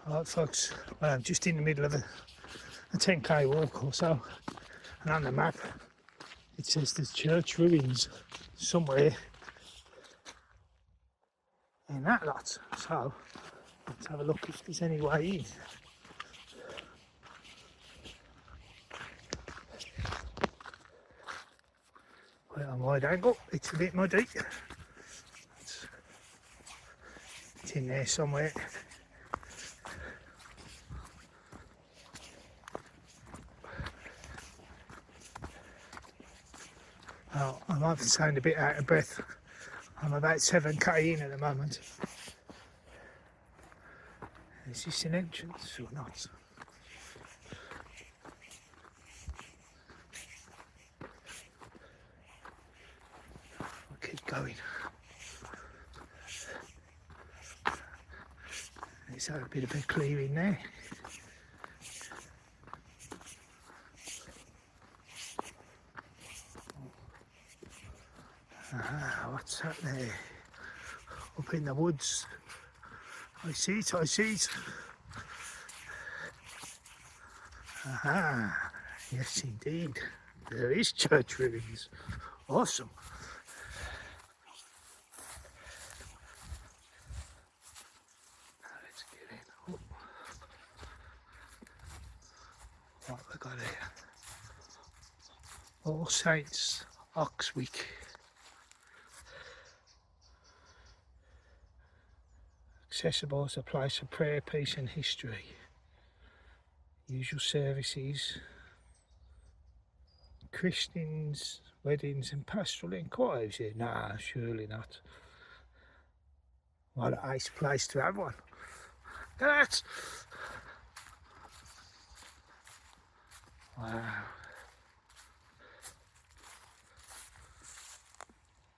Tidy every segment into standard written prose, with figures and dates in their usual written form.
Alright folks, well, I'm just in the middle of a 10k walk or so, and on the map it says there's church ruins somewhere in that lot, so let's have a look if there's any way in. Well, on wide angle, it's a bit muddy. It's in there somewhere. Oh, I might sound a bit out of breath. I'm about 7k in at the moment. Is this an entrance or not? I'll keep going. Let's have a bit of a clearing there. What's that there? Up in the woods. I see it, I see it. Aha, yes indeed. There is church ruins. Awesome. Let's get in. Oh. What have we got here? All Saints, Oxwick. Accessible as a place of prayer, peace and history. Usual services, christenings, weddings and pastoral inquiries here. Nah, surely not. What a nice place to have one. Look at that! Wow.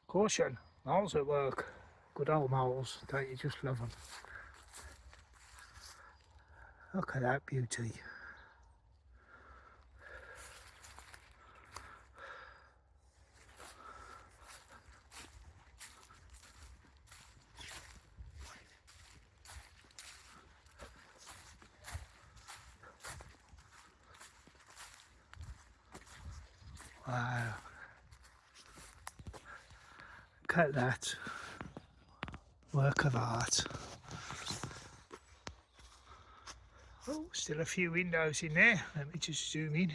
Caution, moles at work. Good old moles, don't you just love them? Look at that beauty. Wow. Look at that. Work of art. Oh, still a few windows in there. Let me just zoom in.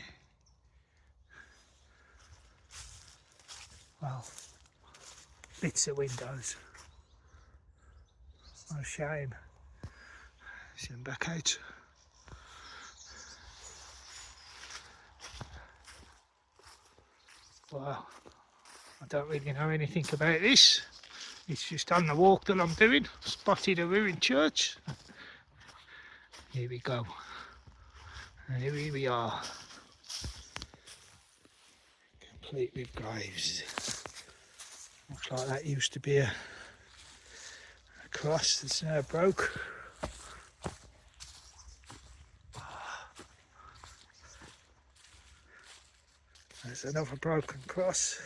Well, bits of windows. What a shame. Send them back out. Well, I don't really know anything about this. It's just on the walk that I'm doing. Spotted a ruined church. Here we go. And here we are. Complete with graves. Looks like that used to be a cross that's now broke. There's another broken cross.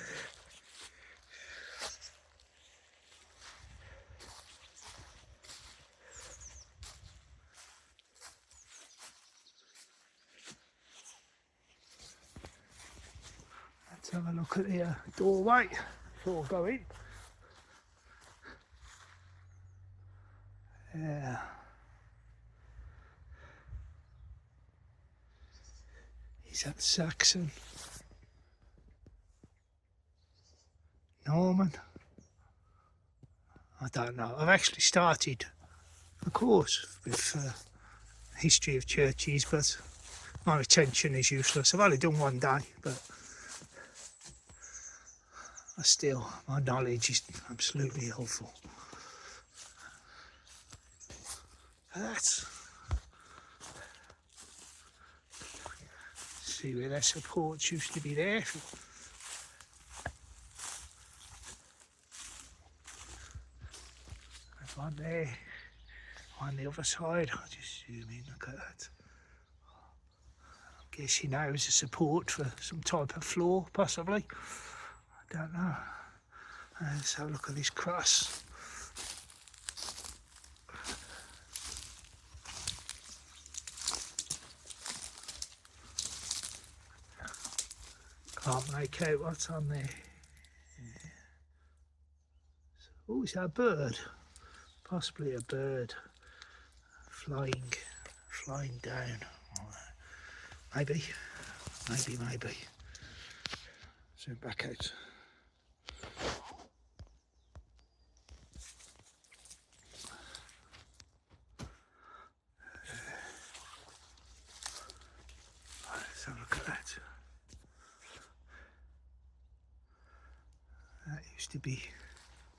Let's have a look at the doorway before we go in. Yeah. Is that Saxon? Norman? I don't know. I've actually started a course with history of churches, but my retention is useless. I've only done one day, but my knowledge is absolutely helpful. That's see where their supports used to be there. There's one there on the other side. I'll just zoom in, look at that. I'm guessing now is a support for some type of floor, possibly. I don't know. Let's have a look at this cross. Can't make out what's on there. Oh, is that a bird? Possibly a bird flying down. Maybe. Zoom back out. Let's have a look at that. That used to be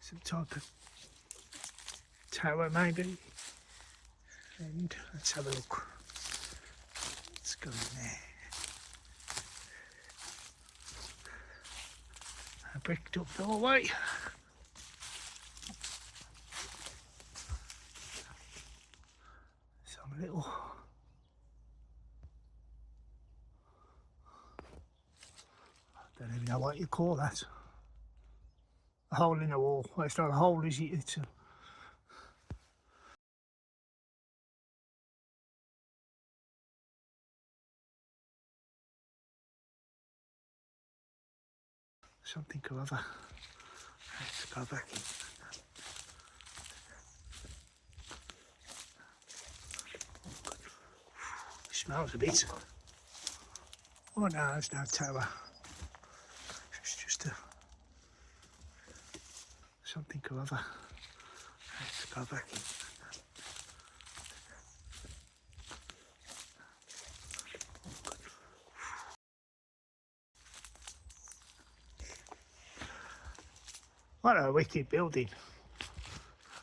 some type of tower maybe. And let's have a look. Let's go in there. A bricked up doorway. Some little don't even know what you call that. A hole in the wall. Well, it's not a hole, is it? It's something or other. Let's go back in. It smells a bit. Oh no, there's no tower. It's just a something or other. Let's go back in. What a wicked building.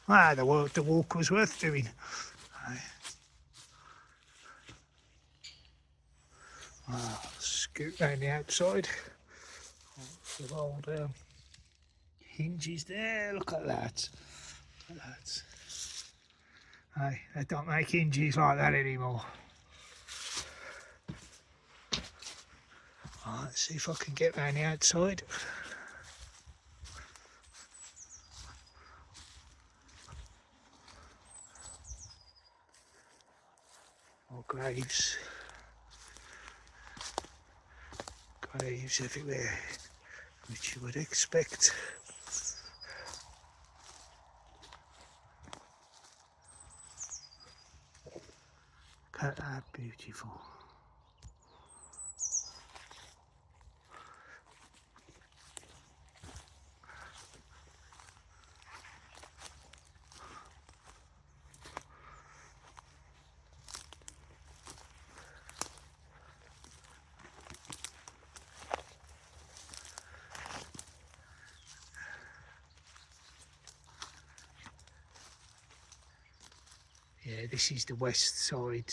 Ah, the walk was worth doing. Scoot round the outside. Some old hinges there. Look at that. Look at that. Hey, they don't make hinges like that anymore. Right, let's see if I can get round the outside. More graves. Graves everywhere, which you would expect. Look at that, beautiful. Yeah, this is the west side.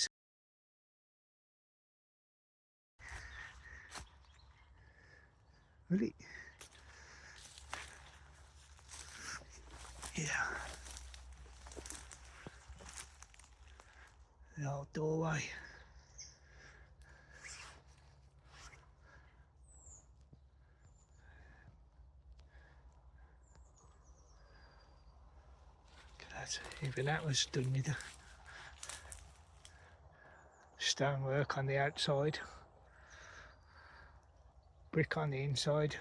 Really? Yeah. The old doorway. Even that was done with the stonework on the outside, brick on the inside.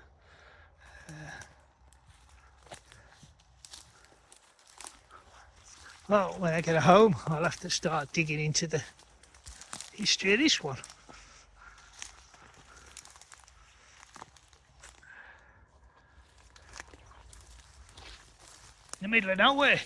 Well, when I get home, I'll have to start digging into the history of this one. In the middle of nowhere.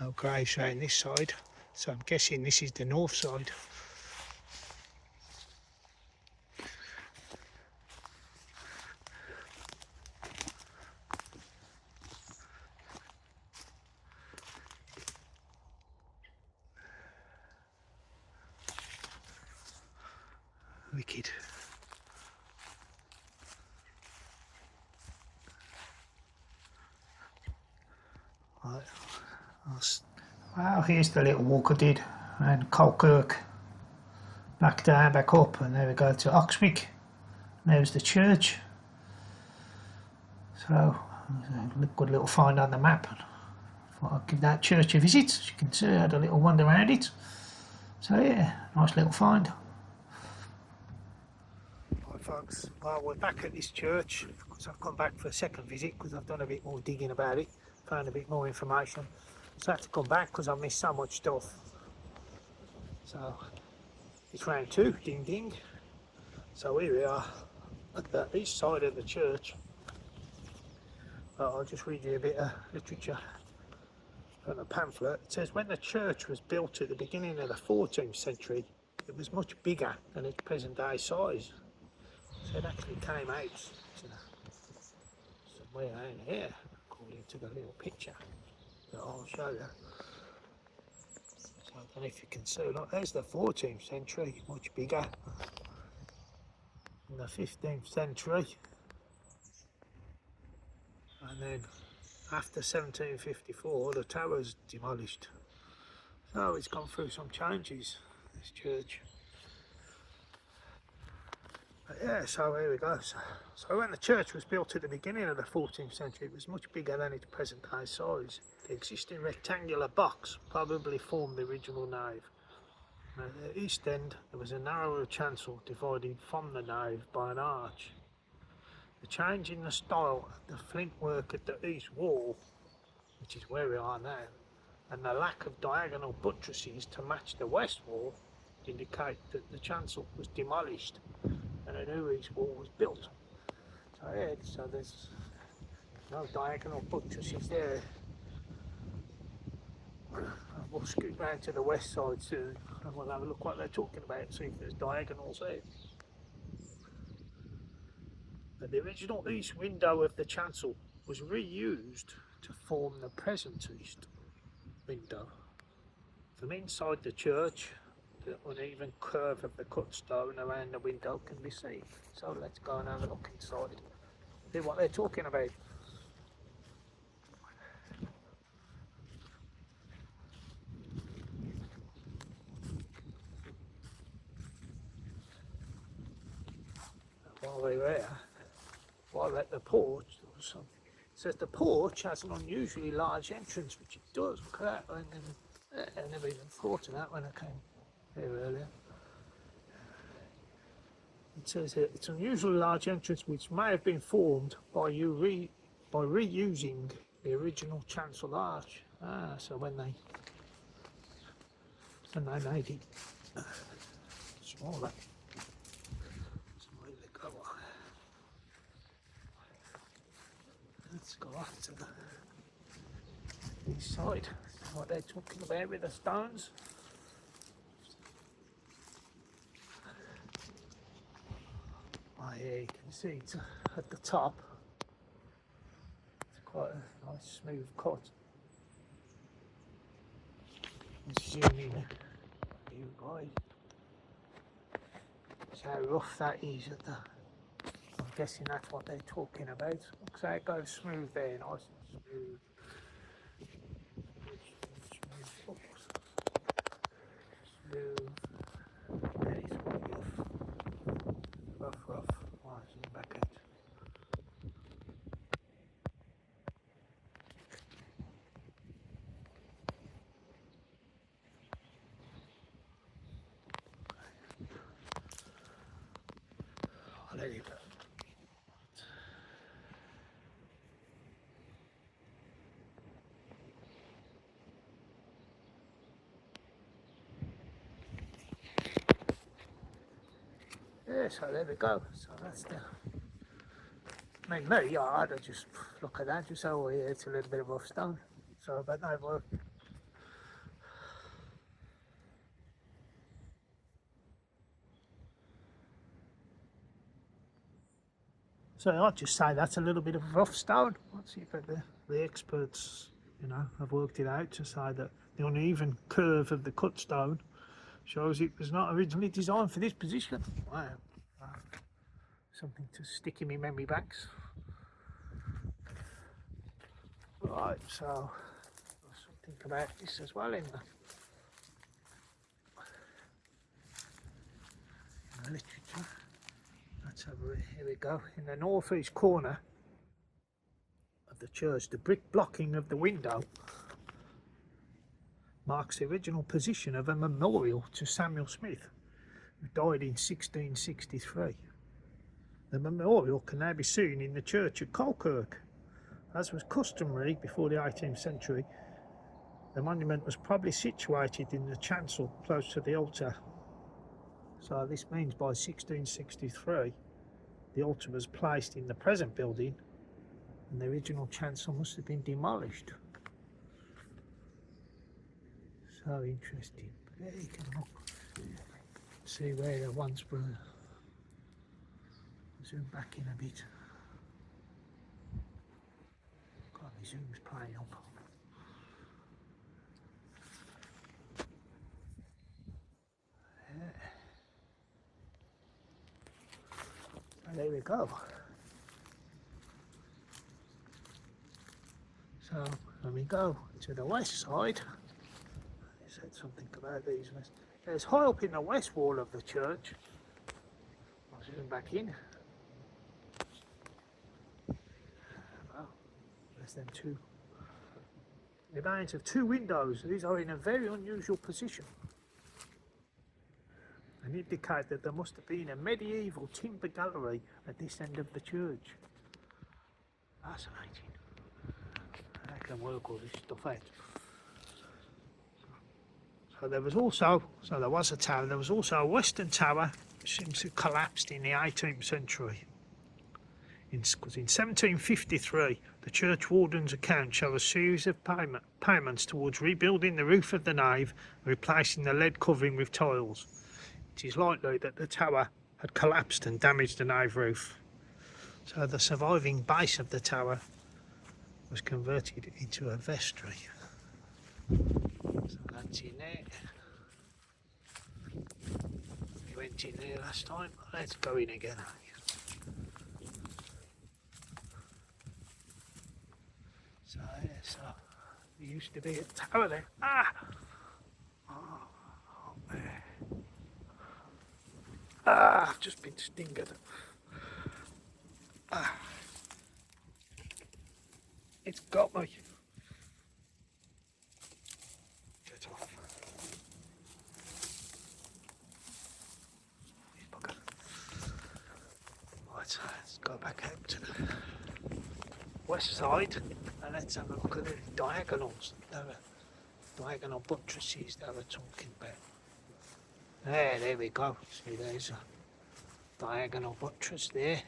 No graves around this side, so I'm guessing this is the north side. Wicked. Well, here's the little walk I did around Colkirk, back down, back up, and there we go to Oxwick. There's the church. So, a good little find on the map. Thought I'd give that church a visit. As you can see, I had a little wander around it. So yeah, nice little find. Right folks, well we're back at this church because I've come back for a second visit because I've done a bit more digging about it, found a bit more information. So I had to come back because I missed so much stuff. So it's round 2, ding ding. So here we are at the east side of the church. I'll just read you a bit of literature from a pamphlet. It says, when the church was built at the beginning of the 14th century, it was much bigger than its present day size. So it actually came out somewhere around here, according to the little picture that I'll show you. So I don't know if you can see, look, there's the 14th century, much bigger than the 15th century. And then after 1754 the tower's demolished. So it's gone through some changes, this church. But yeah, so here we go. So when the church was built at the beginning of the 14th century, it was much bigger than its present day size. The existing rectangular box probably formed the original nave. At the east end there was a narrower chancel divided from the nave by an arch. The change in the style of the flint work at the east wall, which is where we are now, and the lack of diagonal buttresses to match the west wall indicate that the chancel was demolished and a new east wall was built. So yeah, so there's no diagonal buttresses there. We'll scoot round to the west side soon and we'll have a look what they're talking about, see if there's diagonals there. The original east window of the chancel was reused to form the present east window. From inside the church, the uneven curve of the cut stone around the window can be seen. So let's go and have a look inside, see what they're talking about. While we were there, while at the porch, there was something. It says the porch has an unusually large entrance, which it does. Look at that. I never even thought of that when I came here earlier. It says here, it's an unusually large entrance which may have been formed by reusing the original chancel arch. So when they made it smaller. Let's go off to the east side, see what they're talking about with the stones. Oh yeah, you can see it's at the top. It's quite a nice smooth cut. Let's zoom in. Here we go. See how rough that is at the. I'm guessing that's what they're talking about. Looks like it goes smooth there, nice and smooth. Smooth. Yeah, it's quite rough. Rough. Oh, zoom back out. I'll let it go. Yeah, so there we go. So that's the. I mean, me, I'd have just look at that, just say, oh yeah, it's a little bit of rough stone. So, but no work. So I'd just say that's a little bit of rough stone. Let's see if the experts, have worked it out to say that the uneven curve of the cut stone shows it was not originally designed for this position. Wow. Something to stick in my memory banks. Right, so think about this as well in the literature. Let's have a, here we go. In the northeast corner of the church, the brick blocking of the window marks the original position of a memorial to Samuel Smith, who died in 1663. The memorial can now be seen in the church at Colkirk. As was customary before the 18th century, the monument was probably situated in the chancel close to the altar. So this means by 1663 the altar was placed in the present building and the original chancel must have been demolished. So interesting. There you can look, see where the ones were. Zoom back in a bit. God, the zoom's playing up. So there we go. So when we go to the west side, I said something about these. There's high up in the west wall of the church. I'll zoom back in. Well, there's them two remains of two windows. These are in a very unusual position and indicate that there must have been a medieval timber gallery at this end of the church. Fascinating. I can work all this stuff out. So there was a tower. There was also a western tower which seems to have collapsed in the 18th century. Because in 1753, the church warden's account shows a series of payments towards rebuilding the roof of the nave and replacing the lead covering with tiles. It is likely that the tower had collapsed and damaged the nave roof. So the surviving base of the tower was converted into a vestry. So that's in there. We went in there last time. Let's go in again. So yeah, so there used to be a tower there. I've just been stinged. It's got me. Get off. Right, so let's go back out to the west side and let's have a look at the diagonals. The diagonal buttresses that we're talking about. There we go. See, there's a diagonal buttress there.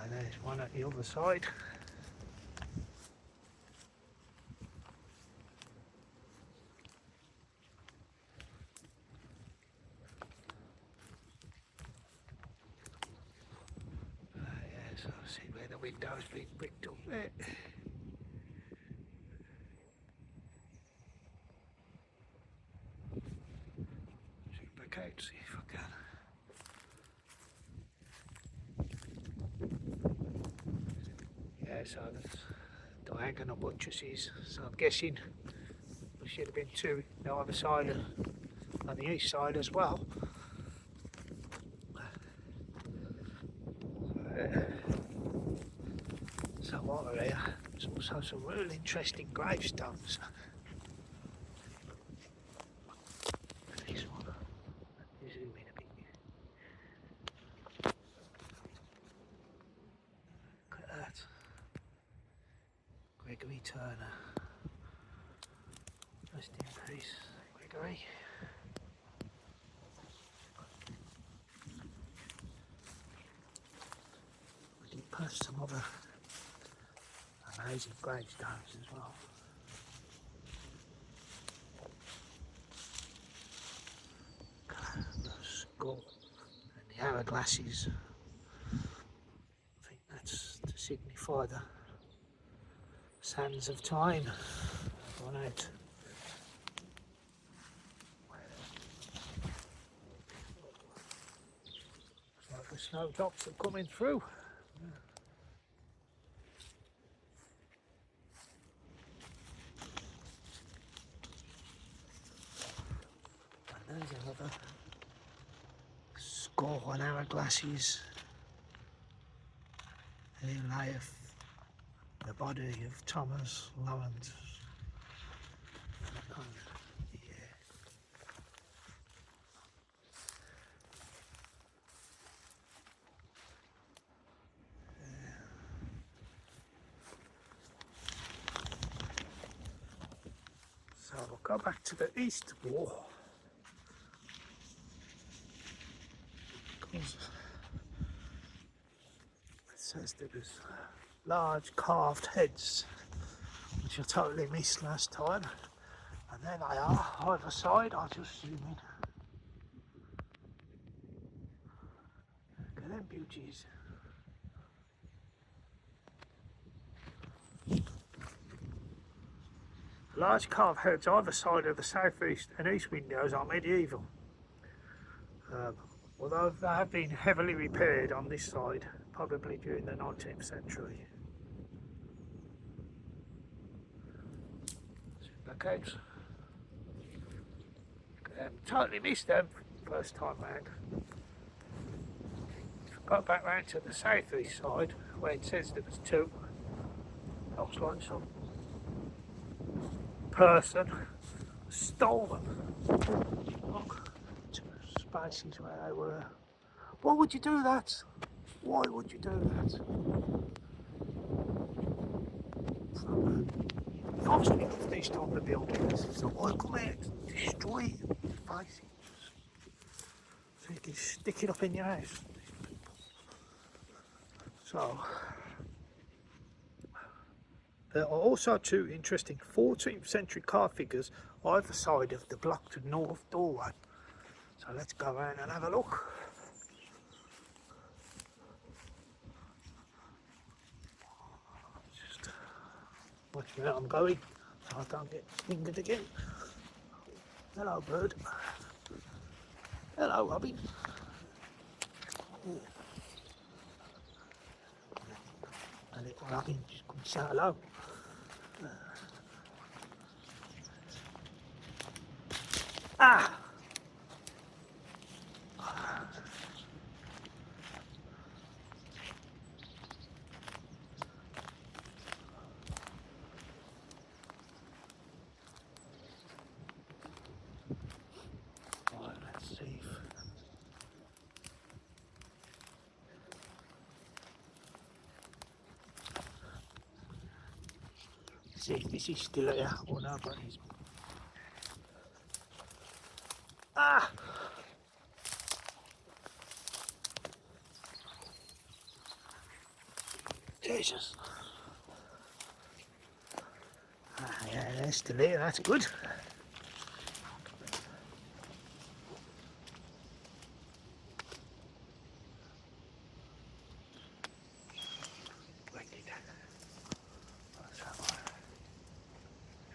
And there's one at the other side. Yeah, so see where the window's been bricked up there. Zoom back out, see if I can. Yeah, so there's diagonal buttresses. So I'm guessing there should have been two on the other side on the east side as well. So while we're here, there's also some really interesting gravestones. This one, zoom in a bit. Look at that. Gregory Turner. Rest in peace, Gregory. We can post some other amazing gravestones as well. The skull and the hourglasses. I think that's to signify the sands of time have gone out. Looks like the snowdrops are coming through. go on our glasses. Here lieth the body of Thomas Lawrence. Yeah. So we'll go back to the east wall. Because it says there was large carved heads, which I totally missed last time. And there they are, either side. I'll just zoom in. Look at them beauties. Large carved heads either side of the south east and east windows are medieval. Although they have been heavily repaired on this side, probably during the 19th century. Blackheads. Totally missed them first time round. Got back round to the south east side where it says there was two. Looks like some person stole them. Look, two spaces where they were. Why would you do that? Why would you do that? Obviously finished on the buildings, so why come here to destroy spaces? So you can stick it up in your house. So there are also two interesting 14th century card figures either side of the blocked north doorway. So let's go around and have a look. Just watch where I'm going so I don't get fingered again. Hello bird. Hello Robin. A little Robin just come say hello. Ah! Right, let's see. See if this is still here or no, but it's... Ah! Jesus. Ah, yeah, they're still here, that's good.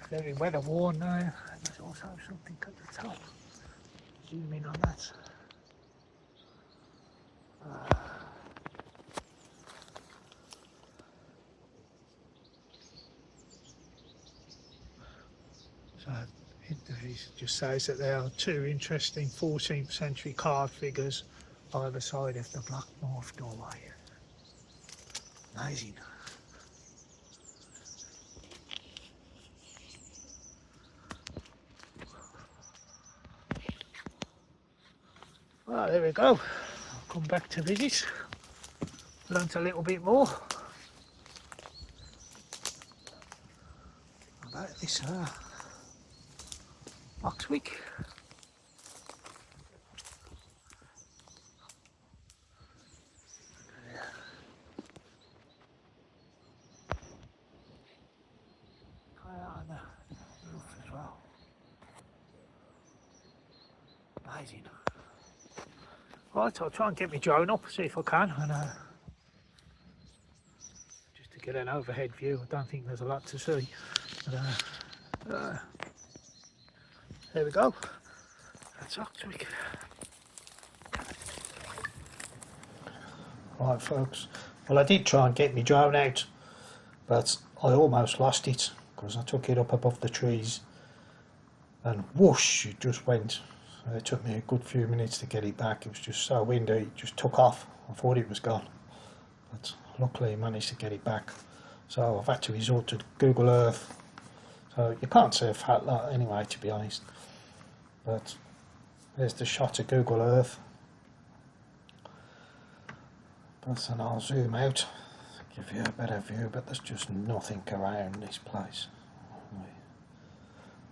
Very weather worn now, and there's also something at the top. Zoom in on that. So it just says that there are two interesting 14th century card figures either side of the black north doorway. Amazing. Well, there we go. I'll come back to visit. Learnt a little bit more about this Oxwick. On the roof as well. Amazing. Right, I'll try and get my drone up, see if I can, and just to get an overhead view. I don't think there's a lot to see. But, there we go. That's Oxwick. Right, folks. Well, I did try and get my drone out, but I almost lost it because I took it up above the trees, and whoosh, it just went. It took me a good few minutes to get it back. It was just so windy, it just took off. I thought it was gone, but luckily I managed to get it back. So I've had to resort to Google Earth. So you can't see a fat lot anyway, to be honest. But there's the shot of Google Earth. But then I'll zoom out, give you a better view, but there's just nothing around this place.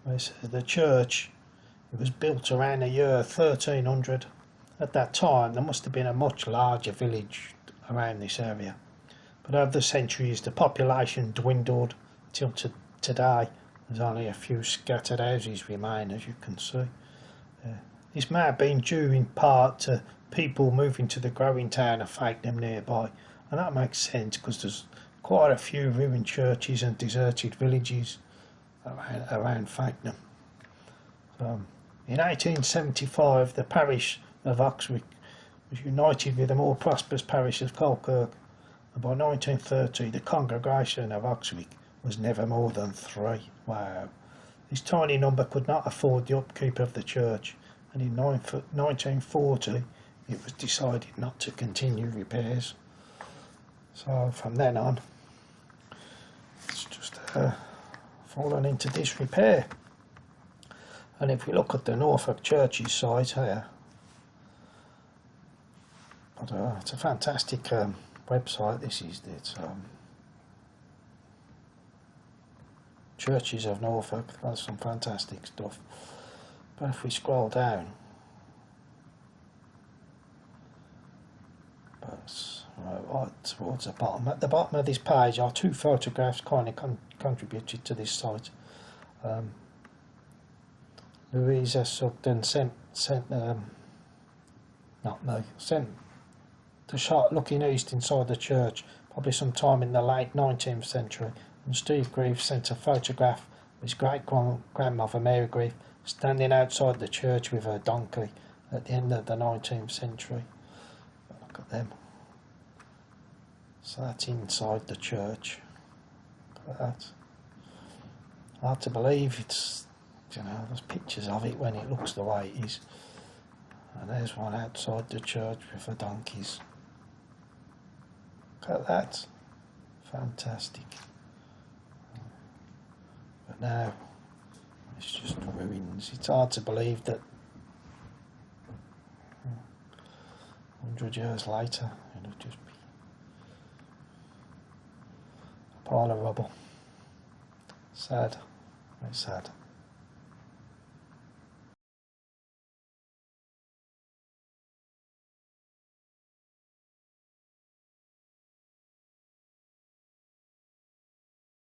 This is the church. It was built around the year 1300. At that time there must have been a much larger village around this area. But over the centuries the population dwindled till today. There's only a few scattered houses remain, as you can see. This may have been due in part to people moving to the growing town of Fakenham nearby, and that makes sense because there's quite a few ruined churches and deserted villages around Fakenham. In 1875 the parish of Oxwick was united with the more prosperous parish of Falkirk, and by 1930 the congregation of Oxwick was never more than 3. Wow. This tiny number could not afford the upkeep of the church, and in 1940 it was decided not to continue repairs. So from then on it's just fallen into disrepair. And if we look at the Norfolk Churches site here, it's a fantastic website. This is it. Churches of Norfolk. That's some fantastic stuff. But if we scroll down, right towards the bottom. At the bottom of this page are 2 photographs kindly contributed to this site. Louisa Sugden sent the shot looking east inside the church, probably sometime in the late 19th century, and Steve Grieve sent a photograph of his great-grandmother Mary Grieve standing outside the church with her donkey at the end of the 19th century. Look at them. So that's inside the church. Look at that. Hard to believe it's, you know, there's pictures of it when it looks the way it is. And there's one outside the church with the donkeys. Look at that. Fantastic. But now it's just ruins. It's hard to believe that 100 years later it'll just be a pile of rubble. Sad. Very sad.